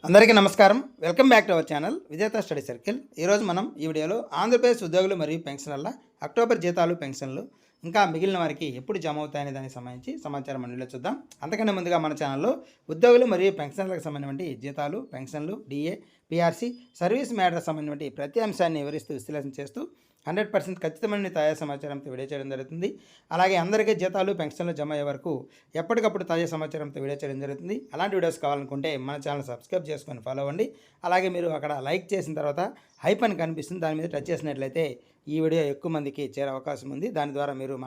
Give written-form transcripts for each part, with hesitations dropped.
అందరికీ నమస్కారం. Welcome back to our channel విజేత స్టడీ సర్కిల్. ఈరోజు మనం ఈ వీడియోలో ఆంధ్రప్రదేశ్ ఉద్యోగులు మరియు పెన్షనర్ల అక్టోబర్ జీతాలు పెన్షన్లు ఇంకా మిగిలిన వారికి ఎప్పుడు జమ అవుతాయనే దానికి సంబంధించి సమాచారం మనలో చూద్దాం. అంతకన్నా ముందుగా మన ఛానల్లో ఉద్యోగులు మరియు పెన్షనర్లకు సంబంధించిన జీతాలు, పెన్షన్లు, డిఏ, పిఆర్సీ, సర్వీస్ మ్యాటర్ సంబంధించిన ప్రతి అంశాన్ని వివరిస్తూ విశ్లేషణ చేస్తూ 100% ఖచ్చితమైన తాజా సమాచారంతో వీడియో చేయడం జరుగుతుంది. అలాగే అందరికీ జీతాలు, పెన్షన్లు జమ అయ్యే వరకు ఎప్పటికప్పుడు తాజా సమాచారంతో వీడియో చేయడం జరుగుతుంది. అలాంటి వీడియోస్ కావాలనుకుంటే మన ఛానల్ సబ్స్క్రైబ్ చేసుకొని ఫాలో అవ్వండి. అలాగే మీరు అక్కడ లైక్ చేసిన తర్వాత హైప్ అని కనిపిస్తుంది, దాని మీద టచ్ చేసినట్లయితే ఈ వీడియో ఎక్కువ మందికి చేరే అవకాశం ఉంది. దాని ద్వారా మీరు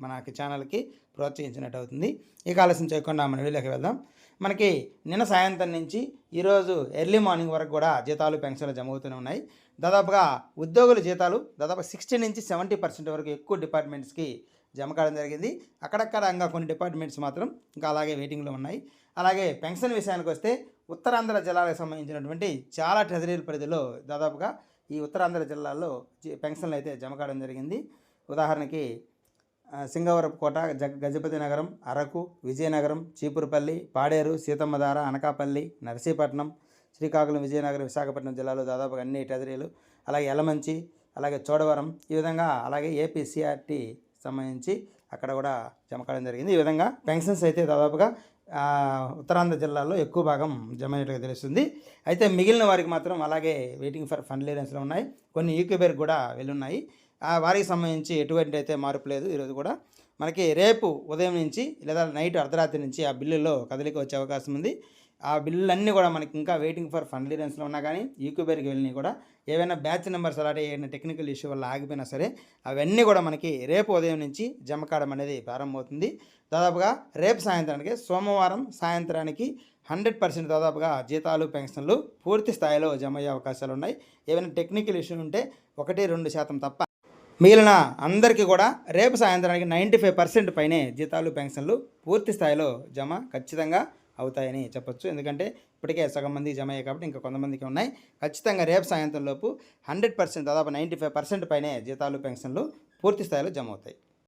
మన ఛానల్కి ప్రోత్సహించినట్టు అవుతుంది. ఇక ఆలస్యం చేయకుండా మన వీడియోకి వెళ్దాం. మనకి నిన్న సాయంత్రం నుంచి ఈరోజు ఎర్లీ మార్నింగ్ వరకు కూడా జీతాలు, పెన్షన్లు జమ అవుతూనే ఉన్నాయి. దాదాపుగా ఉద్యోగుల జీతాలు దాదాపు 60 నుంచి 70% వరకు ఎక్కువ డిపార్ట్మెంట్స్కి జమ కావడం జరిగింది. అక్కడక్కడ ఇంకా కొన్ని డిపార్ట్మెంట్స్ మాత్రం ఇంకా అలాగే వెయిటింగ్లో ఉన్నాయి. అలాగే పెన్షన్ విషయానికి వస్తే ఉత్తరాంధ్ర జిల్లాలకు సంబంధించినటువంటి చాలా ట్రెజరీల పరిధిలో దాదాపుగా ఈ ఉత్తరాంధ్ర జిల్లాల్లో పెన్షన్లు అయితే జమ కావడం జరిగింది. ఉదాహరణకి సింగవరపుకోట, గజపతి నగరం, అరకు, విజయనగరం, చీపురుపల్లి, పాడేరు, సీతమ్మధార, అనకాపల్లి, నర్సీపట్నం, శ్రీకాకుళం, విజయనగరం, విశాఖపట్నం జిల్లాలో దాదాపుగా అన్ని ట్రెజరీలు, అలాగే యలమంచి, అలాగే చోడవరం, ఈ విధంగా అలాగే ఏపీసీఆర్టీ సంబంధించి అక్కడ కూడా జమ కావడం జరిగింది. ఈ విధంగా పెన్షన్స్ అయితే దాదాపుగా ఉత్తరాంధ్ర జిల్లాలో ఎక్కువ భాగం జమ అయినట్టుగా తెలుస్తుంది. అయితే మిగిలిన వారికి మాత్రం అలాగే వెయిటింగ్ ఫర్ ఫండ్ క్లియరెన్స్లో ఉన్నాయి. కొన్ని ఈక్యూబేర్ కూడా వెళ్ళున్నాయి. వారికి సంబంధించి ఎటువంటి అయితే మార్పు లేదు. ఈరోజు కూడా మనకి రేపు ఉదయం నుంచి లేదా నైట్ అర్ధరాత్రి నుంచి ఆ బిల్లులో కదలిక వచ్చే అవకాశం ఉంది. ఆ బిల్లులన్నీ కూడా మనకి ఇంకా వెయిటింగ్ ఫర్ ఫండ్ క్లియరెన్స్లో ఉన్నా కానీ ఈక్యూబేర్కి వెళ్ళినాయి కూడా ఏవైనా బ్యాచ్ నెంబర్స్ అలాంటి ఏదైనా టెక్నికల్ ఇష్యూ వల్ల ఆగిపోయినా సరే అవన్నీ కూడా మనకి రేపు ఉదయం నుంచి జమ కావడం అనేది ప్రారంభమవుతుంది. దాదాపుగా రేపు సాయంత్రానికి, సోమవారం సాయంత్రానికి 100% దాదాపుగా జీతాలు, పెన్షన్లు పూర్తి స్థాయిలో జమ అయ్యే అవకాశాలు ఉన్నాయి. ఏమైనా టెక్నికల్ ఇష్యూ ఉంటే 1-2% తప్ప మిగిలిన అందరికీ కూడా రేపు సాయంత్రానికి 95% పైనే జీతాలు, పెన్షన్లు పూర్తి స్థాయిలో జమ ఖచ్చితంగా అవుతాయని చెప్పొచ్చు. ఎందుకంటే ఇప్పటికే సగం మందికి జమ అయ్యాయి కాబట్టి ఇంకా కొంతమందికి ఉన్నాయి. ఖచ్చితంగా రేపు సాయంత్రం లోపు 100% దాదాపు 95% పైనే జీతాలు, పెన్షన్లు పూర్తి స్థాయిలో జమ అవుతాయి.